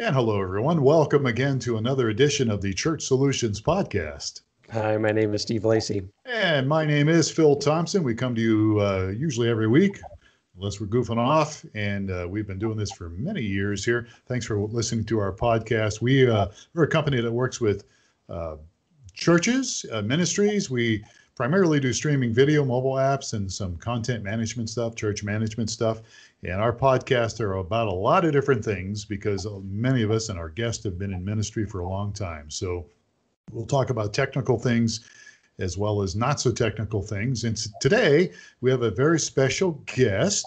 And hello, everyone. Welcome again to another edition of the Church Solutions Podcast. Hi, my name is Steve Lacy. And my name is Phil Thompson. We come to you usually every week, unless we're goofing off. And we've been doing this for many years here. Thanks for listening to our podcast. We're a company that works with uh, churches, ministries. We primarily do streaming video, mobile apps, and some content management stuff, church management stuff. And our podcasts are about a lot of different things because many of us and our guests have been in ministry for a long time. So we'll talk about technical things as well as not so technical things. And today we have a very special guest,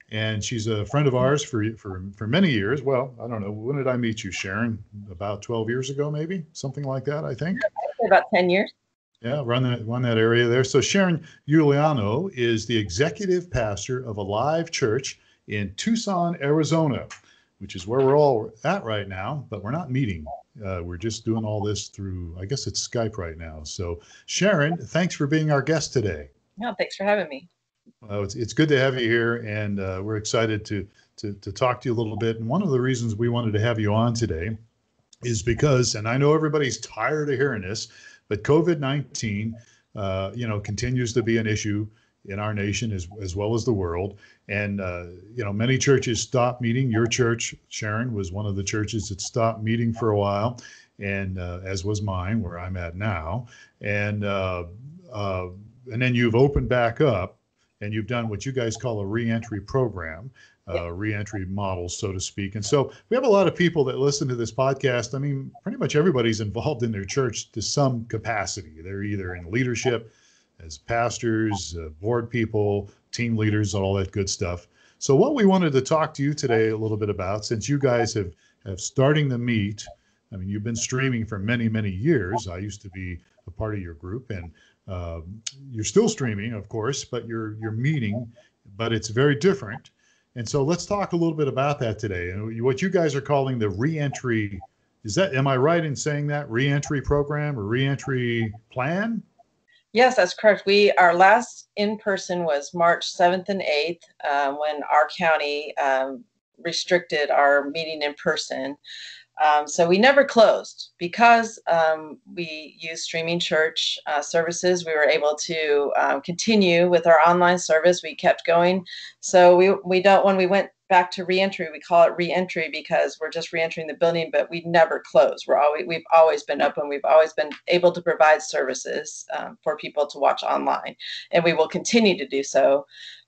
and she's a friend of ours for many years. Well, I don't know. When did I meet you, Sharon? About 12 years ago, maybe something like that, I think. About 10 years. Yeah, run that area there. So Sharon Iuliano is the executive pastor of a live church in Tucson, Arizona, which is where we're all at right now, but we're not meeting. We're just doing all this through, I guess it's Skype right now. So Sharon, thanks for being our guest today. No, thanks for having me. It's good to have you here, and we're excited to talk to you a little bit. And one of the reasons we wanted to have you on today is because, and I know everybody's tired of hearing this, but COVID-19, continues to be an issue in our nation as well as the world. And, many churches stopped meeting. Your church, Sharon, was one of the churches that stopped meeting for a while, and as was mine, where I'm at now. And then you've opened back up, and you've done what you guys call a reentry program, reentry model, so to speak. And so we have a lot of people that listen to this podcast. I mean, pretty much everybody's involved in their church to some capacity. They're either in leadership, as pastors, board people, team leaders, all that good stuff. So what we wanted to talk to you today a little bit about, since you guys have starting to meet, I mean, you've been streaming for many, many years. I used to be a part of your group, and you're still streaming, of course, but you're meeting, but it's very different. And so let's talk a little bit about that today. And what you guys are calling the reentry, am I right in saying that, reentry program or reentry plan? Yes, that's correct. Our last in-person was March 7th and 8th, when our county restricted our meeting in person. So we never closed because we use streaming church services. We were able to continue with our online service. We kept going. So when we went back to reentry, we call it reentry because we're just reentering the building, but we never close. We've always been open. We've always been able to provide services for people to watch online, and we will continue to do so.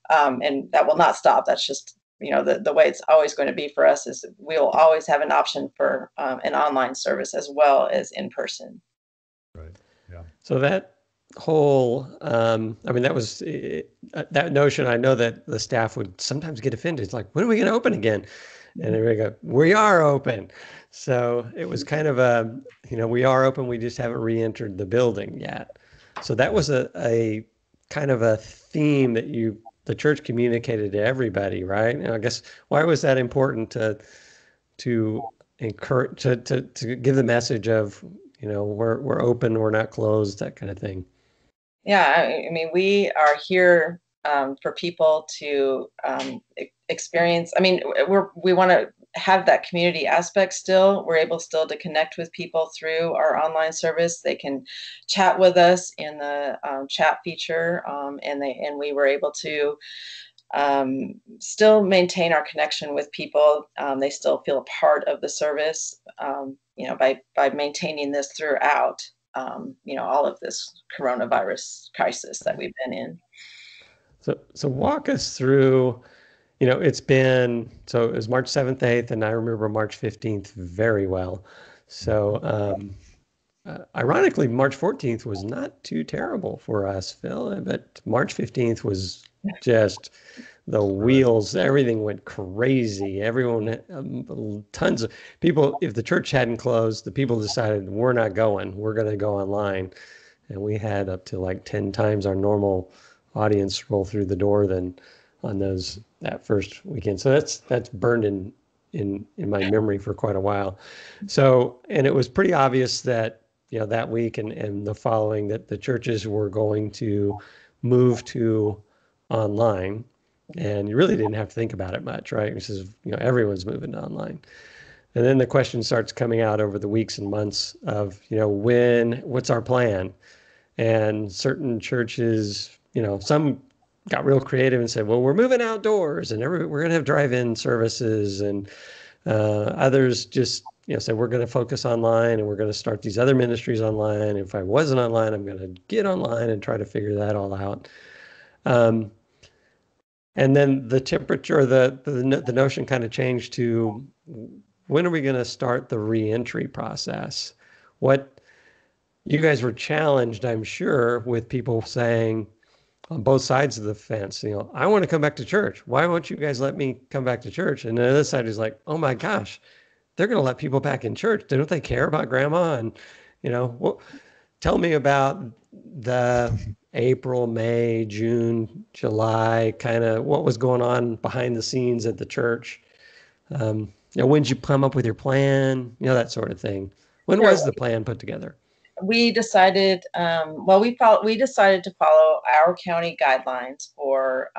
And that will not stop. That's just the way it's always going to be for us is we'll always have an option for an online service as well as in person. Right. Yeah. So that whole, that was that notion. I know that the staff would sometimes get offended. It's like, when are we going to open again? And everybody go, we are open. So it was kind of we are open. We just haven't re-entered the building yet. So that was a kind of a theme that the church communicated to everybody, right? And I guess, why was that important to encourage, to give the message of, we're open, we're not closed, that kind of thing? Yeah, I mean, we are here for people to experience. I mean, we want to have that community aspect still. We're able still to connect with people through our online service. They can chat with us in the chat feature, and we were able to still maintain our connection with people. They still feel a part of the service, by maintaining this throughout, all of this coronavirus crisis that we've been in. So walk us through. It was March 7th, 8th, and I remember March 15th very well. So ironically, March 14th was not too terrible for us, Phil, but March 15th was just the wheels, everything went crazy. Everyone, tons of people, if the church hadn't closed, the people decided, we're not going, we're going to go online. And we had up to like 10 times our normal audience roll through the door than on that first weekend. So that's burned in my memory for quite a while. So, and it was pretty obvious that, that week and the following, that the churches were going to move to online, and you really didn't have to think about it much, right? Because everyone's moving to online. And then the question starts coming out over the weeks and months of, what's our plan? And certain churches, some got real creative and said, well, we're moving outdoors and we're going to have drive-in services. And others just, said, we're going to focus online and we're going to start these other ministries online. If I wasn't online, I'm going to get online and try to figure that all out. And then the temperature, the notion kind of changed to, when are we going to start the reentry process? What you guys were challenged, I'm sure, with people saying on both sides of the fence, I want to come back to church. Why won't you guys let me come back to church? And the other side is like, oh my gosh, they're going to let people back in church. Don't they care about grandma? And, well, tell me about the April, May, June, July, kind of what was going on behind the scenes at the church. When did you come up with your plan? That sort of thing. When was the plan put together? We decided, we decided to follow our county guidelines for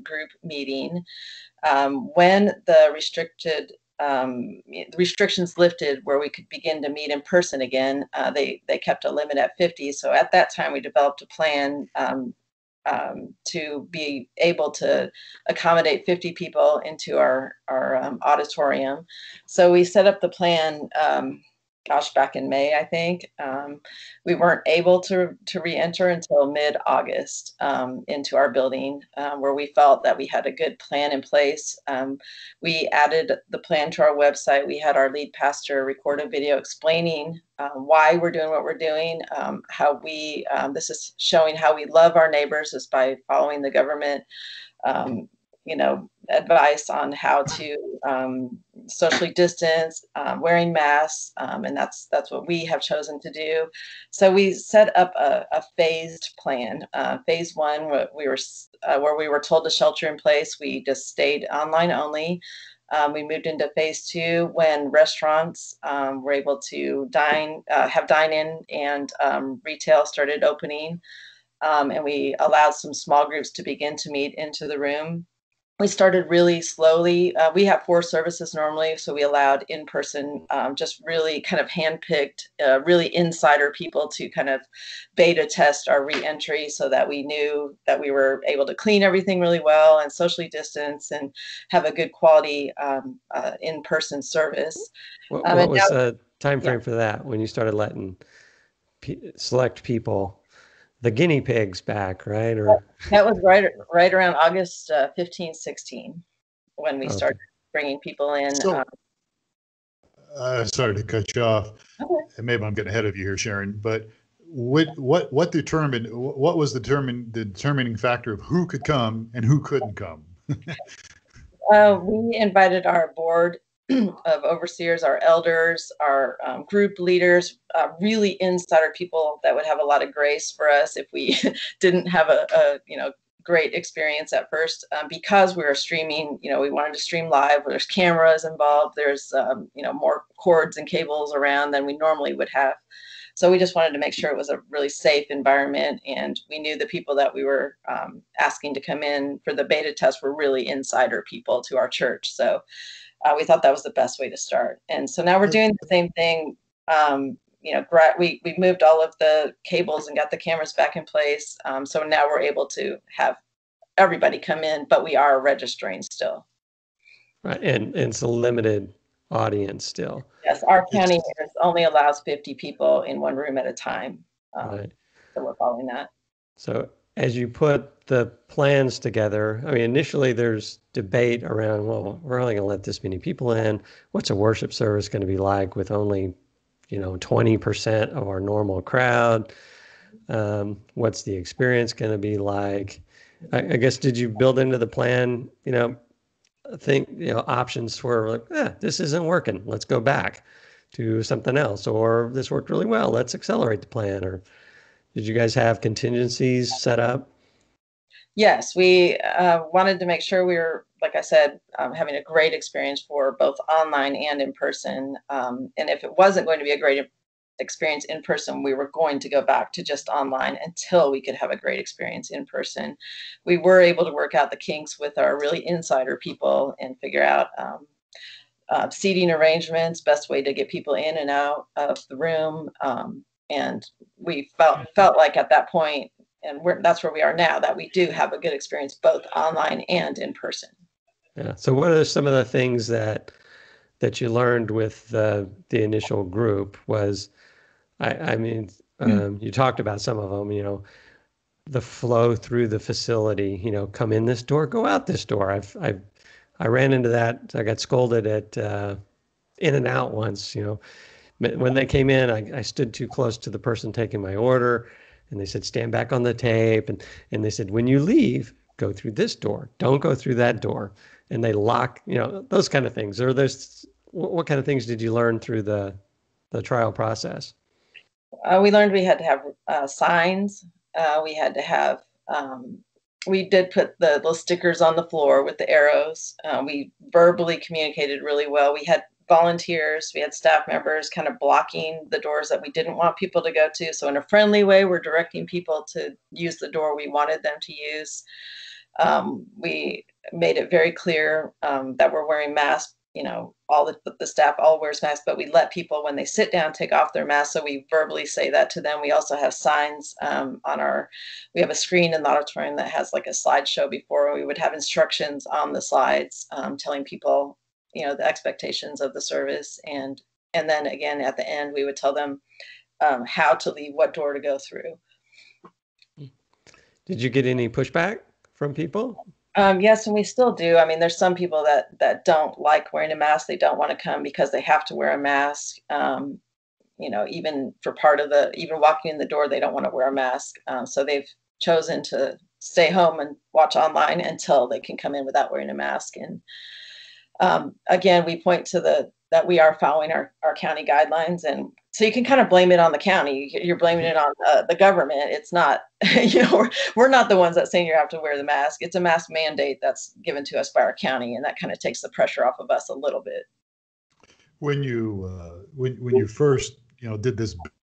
group meeting. When the restrictions lifted where we could begin to meet in person again, they kept a limit at 50. So at that time, we developed a plan to be able to accommodate 50 people into our auditorium. So we set up the plan, back in May, I think. We weren't able to re-enter until mid-August into our building, where we felt that we had a good plan in place. We added the plan to our website. We had our lead pastor record a video explaining why we're doing what we're doing, how we, this is showing how we love our neighbors is by following the government advice on how to socially distance, wearing masks, and that's what we have chosen to do. So we set up a phased plan. Phase one, where we were told to shelter in place, we just stayed online only. We moved into phase two when restaurants were able to have dine-in and retail started opening, and we allowed some small groups to begin to meet into the room. We started really slowly. We have 4 services normally, so we allowed in-person, just really kind of handpicked, really insider people to kind of beta test our reentry so that we knew that we were able to clean everything really well and socially distance and have a good quality in-person service. What was the time frame for that when you started letting select people, the guinea pigs, back, right? Or that was right around August 15, 16, when we started bringing people in. So, sorry to cut you off. Okay. And maybe I'm getting ahead of you here, Sharon. But what was the determining factor of who could come and who couldn't come? We invited our board of overseers, our elders, our group leaders, really insider people that would have a lot of grace for us if we didn't have a great experience at first, because we were streaming. We wanted to stream live. There's cameras involved. There's more cords and cables around than we normally would have. So we just wanted to make sure it was a really safe environment, and we knew the people that we were asking to come in for the beta test were really insider people to our church. So we thought that was the best way to start. And so now we're doing the same thing. We moved all of the cables and got the cameras back in place. So now we're able to have everybody come in, but we are registering still. Right, and it's a limited audience still. Yes, our county only allows 50 people in one room at a time. Right. So we're following that. So as you put the plans together, I mean, initially there's debate around, well, we're only going to let this many people in. What's a worship service going to be like with only, 20% of our normal crowd? What's the experience going to be like? I guess, did you build into the plan, options for like, this isn't working, let's go back to something else, or this worked really well, let's accelerate the plan? Or did you guys have contingencies set up? Yes, we wanted to make sure we were, like I said, having a great experience for both online and in person. And if it wasn't going to be a great experience in person, we were going to go back to just online until we could have a great experience in person. We were able to work out the kinks with our really insider people and figure out seating arrangements, best way to get people in and out of the room. And we felt like at that point, and that's where we are now, that we do have a good experience both online and in person. Yeah. So what are some of the things that you learned with the initial group? Was, I mean, you talked about some of them, the flow through the facility, come in this door, go out this door. I ran into that. I got scolded at In and Out once, when they came in, I stood too close to the person taking my order, and they said, stand back on the tape. And they said, when you leave, go through this door. Don't go through that door. And they lock, those kind of things. What kind of things did you learn through the trial process? We learned we had to have signs. We had to have, we did put the little stickers on the floor with the arrows. We verbally communicated really well. We had volunteers, we had staff members kind of blocking the doors that we didn't want people to go to. So in a friendly way, we're directing people to use the door we wanted them to use. We made it very clear that we're wearing masks. All the staff all wears masks, but we let people, when they sit down, take off their masks. So we verbally say that to them. We also have signs we have a screen in the auditorium that has like a slideshow before. We would have instructions on the slides telling people, the expectations of the service. And then again, at the end, we would tell them how to leave, what door to go through. Did you get any pushback from people? Yes, and we still do. I mean, there's some people that don't like wearing a mask. They don't want to come because they have to wear a mask. Even for even walking in the door, they don't want to wear a mask. So they've chosen to stay home and watch online until they can come in without wearing a mask. And again, we point to that we are following our county guidelines. And so you can kind of blame it on the county. You're blaming it on the government. It's not, we're not the ones that saying you have to wear the mask. It's a mask mandate that's given to us by our county. And that kind of takes the pressure off of us a little bit. When you first, did this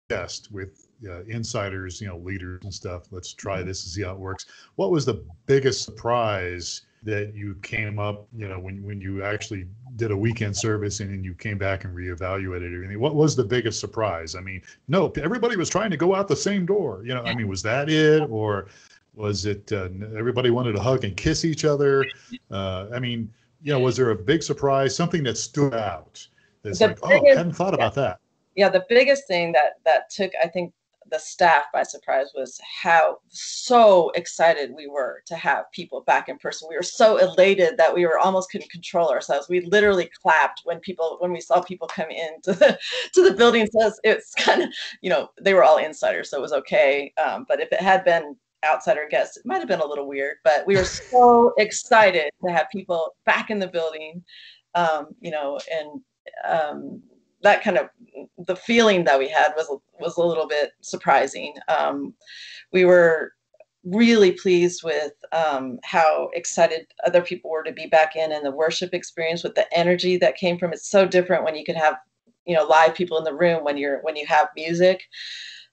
test with insiders, leaders and stuff, let's try this and see how it works. What was the biggest surprise that you came up, when you actually did a weekend service and then you came back and reevaluated everything? What was the biggest surprise? I mean, no, everybody was trying to go out the same door. Was that it, or was it everybody wanted to hug and kiss each other? Was there a big surprise, something that stood out? That's I hadn't thought about that. Yeah, the biggest thing that took, I think, the staff by surprise was how so excited we were to have people back in person. We were so elated that we almost couldn't control ourselves. We literally clapped when we saw people come into the building. So it's kind of, they were all insiders, so it was okay. But if it had been outsider guests, it might have been a little weird. But we were so excited to have people back in the building, that kind of, the feeling that we had was a little bit surprising. We were really pleased with how excited other people were to be back in, and the worship experience with the energy that came from it. It's so different when you can have, live people in the room, when you have music.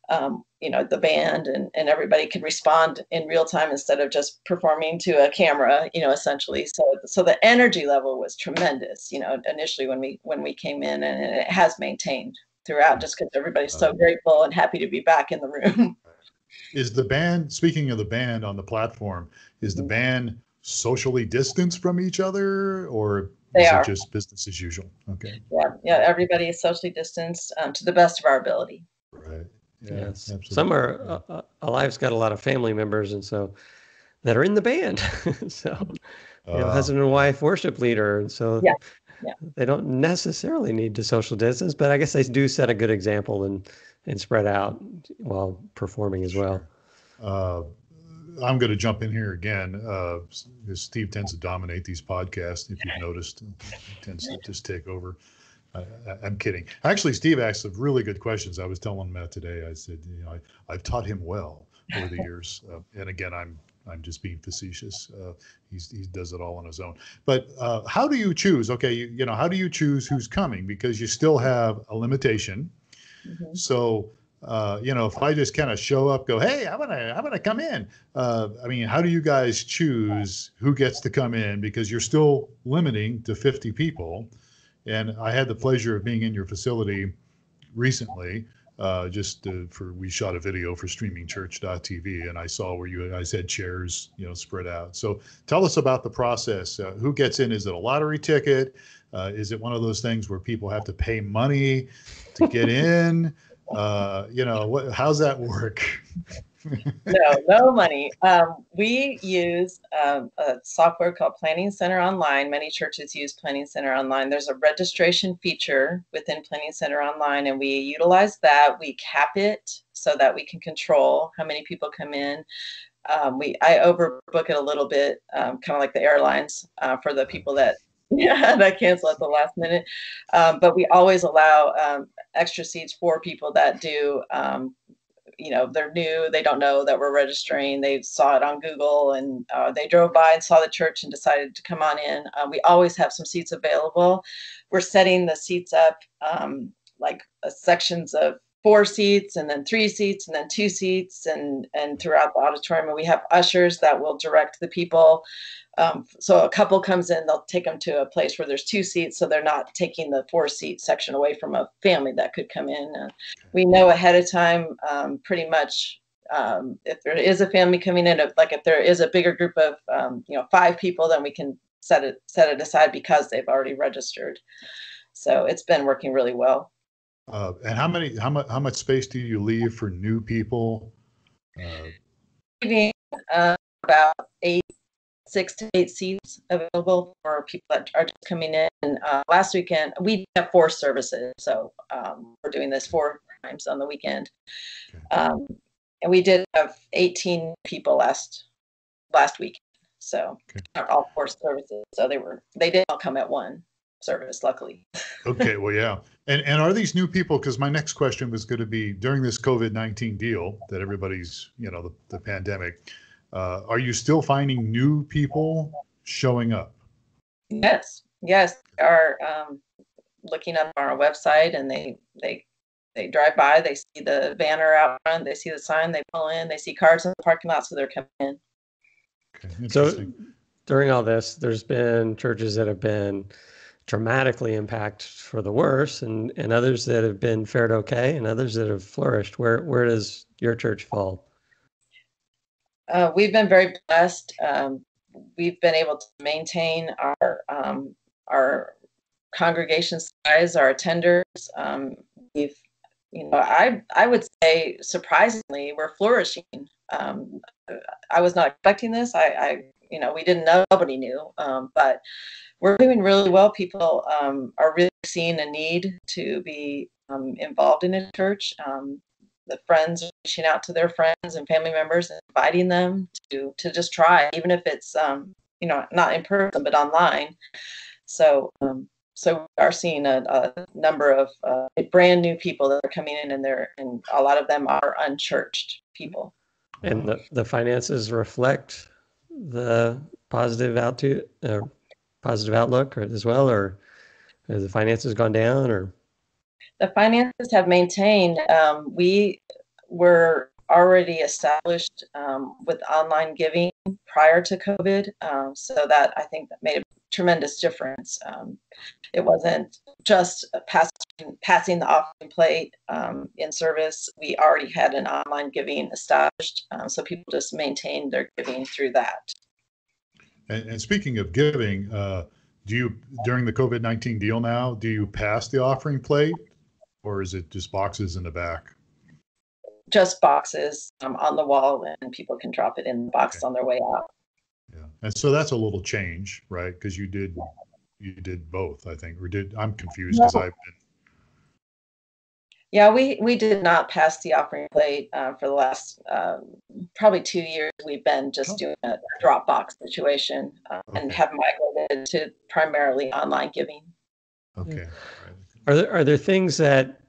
The band and everybody could respond in real time instead of just performing to a camera, essentially. So the energy level was tremendous, initially when we came in, and it has maintained throughout, just because everybody's so grateful and happy to be back in the room. Is the band, speaking of the band on the platform, is the band socially distanced from each other, or is it just business as usual? Okay. Yeah. Everybody is socially distanced to the best of our ability. Right. Yeah, yes. Absolutely. Some are, Alive's got a lot of family members, and so that are in the band. So, husband and wife worship leader. And so they don't necessarily need to social distance, but I guess they do set a good example and spread out while performing as well. I'm going to jump in here again. Steve tends to dominate these podcasts. If you've noticed, he tends to just take over. I'm kidding. Actually, Steve asked some really good questions. I was telling Matt today, I said, I've taught him well over the years. And again, I'm just being facetious. He does it all on his own. But how do you choose? Okay, how do you choose who's coming? Because you still have a limitation. Mm-hmm. So, if I just kind of show up, go, hey, I'm gonna come in. How do you guys choose who gets to come in? Because you're still limiting to 50 people. And I had the pleasure of being in your facility recently, we shot a video for streamingchurch.tv, and I saw where you guys had chairs, spread out. So tell us about the process. Who gets in? Is it a lottery ticket? Is it one of those things where people have to pay money to get in? How's that work? No money. We use a software called Planning Center Online. Many churches use Planning Center Online. There's a registration feature within Planning Center Online, and we utilize that. We cap it so that we can control how many people come in. I overbook it a little bit, kind of like the airlines, for the people that cancel at the last minute. But we always allow extra seats for people that do. They're new, they don't know that we're registering, they saw it on Google, and they drove by and saw the church and decided to come on in. We always have some seats available. We're setting the seats up like sections of 4 seats, and then 3 seats, and then 2 seats, and throughout the auditorium. And we have ushers that will direct the people. So a couple comes in, they'll take them to a place where there's 2 seats, so they're not taking the 4-seat section away from a family that could come in. We know ahead of time, pretty much, if there is a family coming in, if there is a bigger group of 5 people, then we can set it aside because they've already registered. So it's been working really well. And how much space do you leave for new people? About 6 to 8 seats available for people that are just coming in. Last weekend, we have 4 services, so we're doing this 4 times on the weekend. And we did have 18 people last week, so all 4 services. So they didn't all come at one service, luckily. Okay, well, yeah. And are these new people? Because my next question was going to be, during this COVID-19 deal that everybody's, the pandemic, are you still finding new people showing up? Yes, they are looking up on our website, and they drive by, they see the banner out front, they see the sign, they pull in, they see cars in the parking lot, so they're coming in. Okay, so during all this, there's been churches that have been dramatically impacted for the worse, and others that have been fared okay, and others that have flourished. Where does your church fall? We've been very blessed. We've been able to maintain our congregation size, our attenders. I would say, surprisingly, we're flourishing. I was not expecting this. We didn't know, nobody knew, but we're doing really well. People are really seeing a need to be involved in a church. The friends are reaching out to their friends and family members and inviting them to just try, even if it's not in person but online. So we are seeing a number of brand new people that are coming in, and a lot of them are unchurched people. And the finances reflect the positive outlook as well, or has the finances gone down, or? The finances have maintained. We were already established with online giving prior to COVID, so that I think that made a tremendous difference. It wasn't just passing the offering plate in service. We already had an online giving established, so people just maintained their giving through that. And speaking of giving, do you, during the COVID-19 deal now, do you pass the offering plate, or is it just boxes in the back? Just boxes on the wall, and people can drop it in the box on their way out. Yeah, and so that's a little change, right? Because you did both, I think, I'm confused because I've been. Yeah, we did not pass the offering plate for the last probably 2 years. We've been just doing a drop box situation and have migrated to primarily online giving. Okay. Are there things that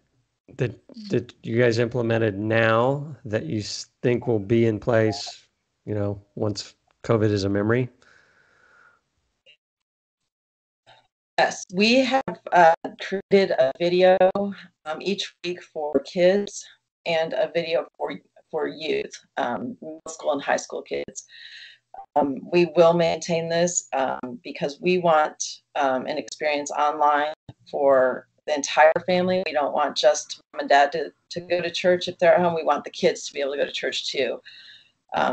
you guys implemented now that you think will be in place, once COVID is a memory? Yes, we have created a video each week for kids and a video for youth, middle school and high school kids. We will maintain this because we want an experience online for the entire family. We don't want just mom and dad to go to church if they're at home. We want the kids to be able to go to church too.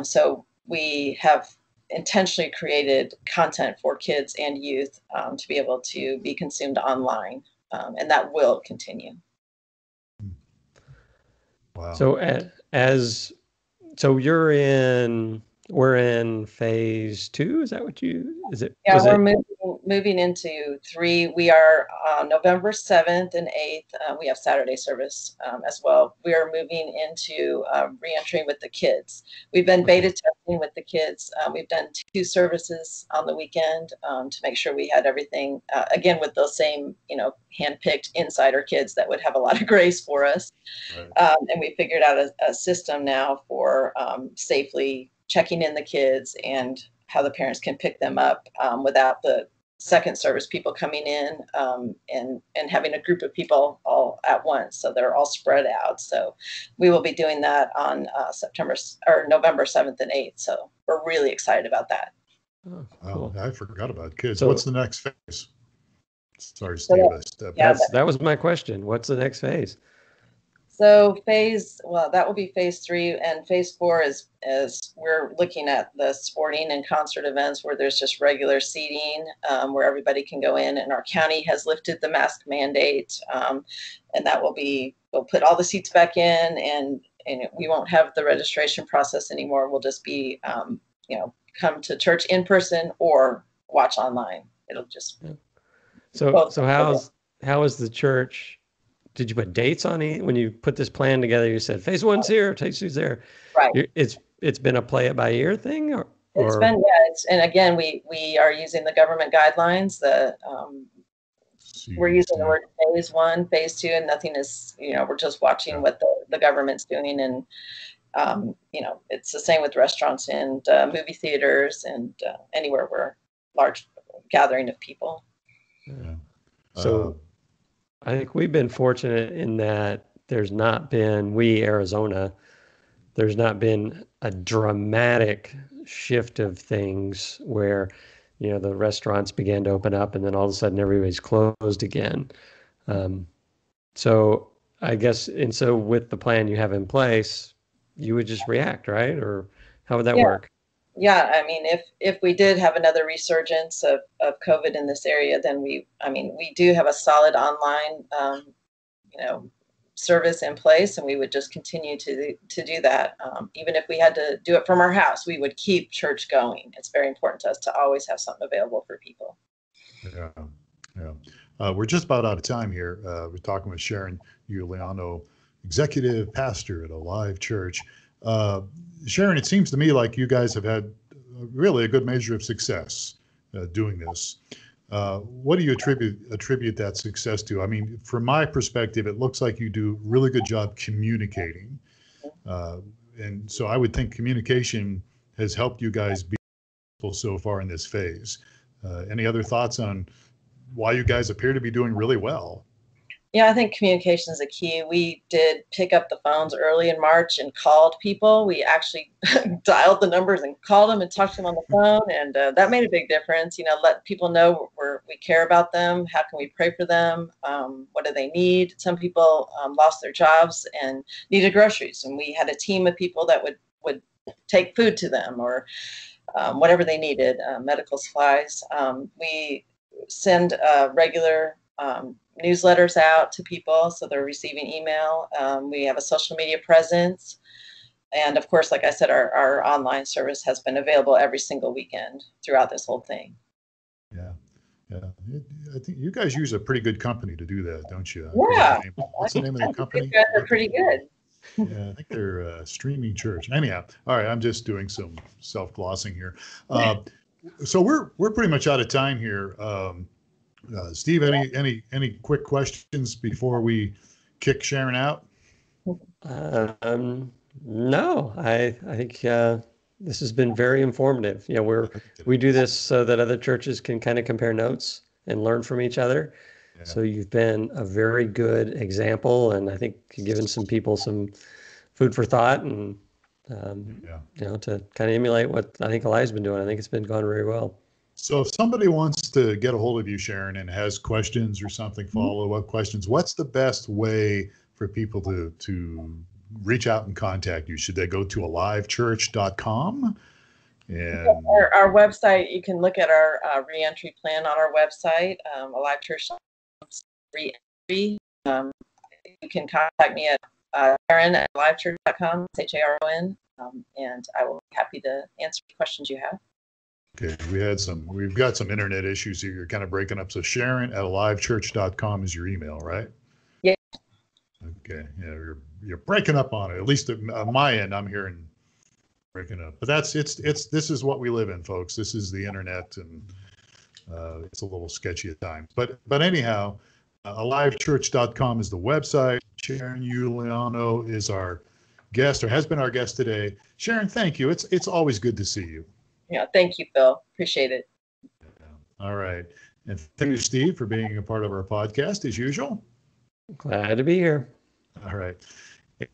So we have intentionally created content for kids and youth to be able to be consumed online, and that will continue. Wow. So so we're in phase 2. Is that what is it? Yeah, we're moving into 3. We are November 7th and 8th. We have Saturday service as well. We are moving into reentry with the kids. We've been beta testing with the kids. We've done 2 services on the weekend to make sure we had everything, again, with those same, hand-picked insider kids that would have a lot of grace for us. Right. And we figured out a system now for safely checking in the kids and how the parents can pick them up without the second service people coming in and having a group of people all at once. So they're all spread out. So we will be doing that on November 7th and 8th. So we're really excited about that. Oh, cool. I forgot about kids. So what's the next phase? Sorry, Steve. That was my question. What's the next phase? So that will be phase 3, and phase 4 is we're looking at the sporting and concert events where there's just regular seating, where everybody can go in, and our county has lifted the mask mandate, and that we'll put all the seats back in, and we won't have the registration process anymore. We'll just be, come to church in person or watch online. It'll just. So how is the church? Did you put dates on it when you put this plan together? You said phase 1's here, phase 2's there. Right. It's been a play it by ear thing, or it's been and again we are using the government guidelines. We're using the word phase 1, phase 2, and nothing is we're just watching what the government's doing, and it's the same with restaurants and movie theaters and anywhere where large gathering of people. Yeah. So. I think we've been fortunate in that there's not been a dramatic shift of things where, the restaurants began to open up and then all of a sudden everybody's closed again. So I guess, and so with the plan you have in place, you would just react, right? Or how would that work? Yeah, I mean, if we did have another resurgence of COVID in this area, then we do have a solid online, service in place, and we would just continue to do that. Even if we had to do it from our house, we would keep church going. It's very important to us to always have something available for people. Yeah. We're just about out of time here. We're talking with Sharon Iuliano, executive pastor at Alive Church. Sharon, it seems to me like you guys have had really a good measure of success doing this. What do you attribute that success to? I mean, from my perspective, it looks like you do a really good job communicating. And so I would think communication has helped you guys be successful so far in this phase. Any other thoughts on why you guys appear to be doing really well? Yeah, I think communication is a key. We did pick up the phones early in March and called people. We actually dialed the numbers and called them and talked to them on the phone, and that made a big difference. Let people know we care about them. How can we pray for them? What do they need? Some people lost their jobs and needed groceries, and we had a team of people that would take food to them or whatever they needed, medical supplies. We send regular newsletters out to people so they're receiving email. We have a social media presence, and of course, like I said, our online service has been available every single weekend throughout this whole thing. Yeah. I think you guys use a pretty good company to do that, don't you? Yeah. What's the name of the company? You guys are pretty good. Yeah, I think they're Streaming Church. Anyhow, all right, I'm just doing some self-glossing here. So we're pretty much out of time here. Steve, any quick questions before we kick Sharon out? No, I think this has been very informative. We do this so that other churches can kind of compare notes and learn from each other. Yeah. So you've been a very good example, and I think you've given some people some food for thought, and to kind of emulate what I think Eli's been doing. I think it's been going very well. So if somebody wants to get a hold of you, Sharon, and has questions or something, follow-up questions, what's the best way for people to reach out and contact you? Should they go to alivechurch.com? And our website, you can look at our reentry plan on our website, alivechurch.com, reentry. You can contact me at Sharon at alivechurch.com, SHARON, and I will be happy to answer any questions you have. okay, we've got some internet issues here. You're kind of breaking up. So Sharon at alivechurch.com is your email, right? Yeah. Okay. Yeah, you're breaking up on it. At least on my end, I'm hearing breaking up. But this is what we live in, folks. This is the internet, and it's a little sketchy at times. But anyhow, alivechurch.com is the website. Sharon Iuliano is our guest, or has been our guest today. Sharon, thank you. It's always good to see you. Yeah, thank you, Phil. Appreciate it. All right. And thank you, Steve, for being a part of our podcast as usual. Glad to be here. All right.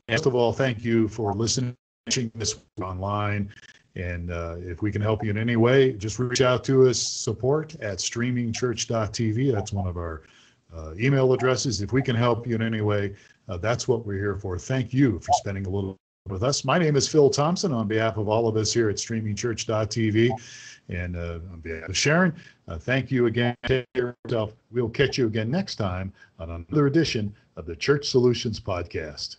First of all, thank you for listening, watching this online. And if we can help you in any way, just reach out to us, support@streamingchurch.tv. That's one of our email addresses. If we can help you in any way, that's what we're here for. Thank you for spending a little with us. My name is Phil Thompson on behalf of all of us here at streamingchurch.tv. And on behalf of Sharon, thank you again. Take care of yourself. We'll catch you again next time on another edition of the Church Solutions Podcast.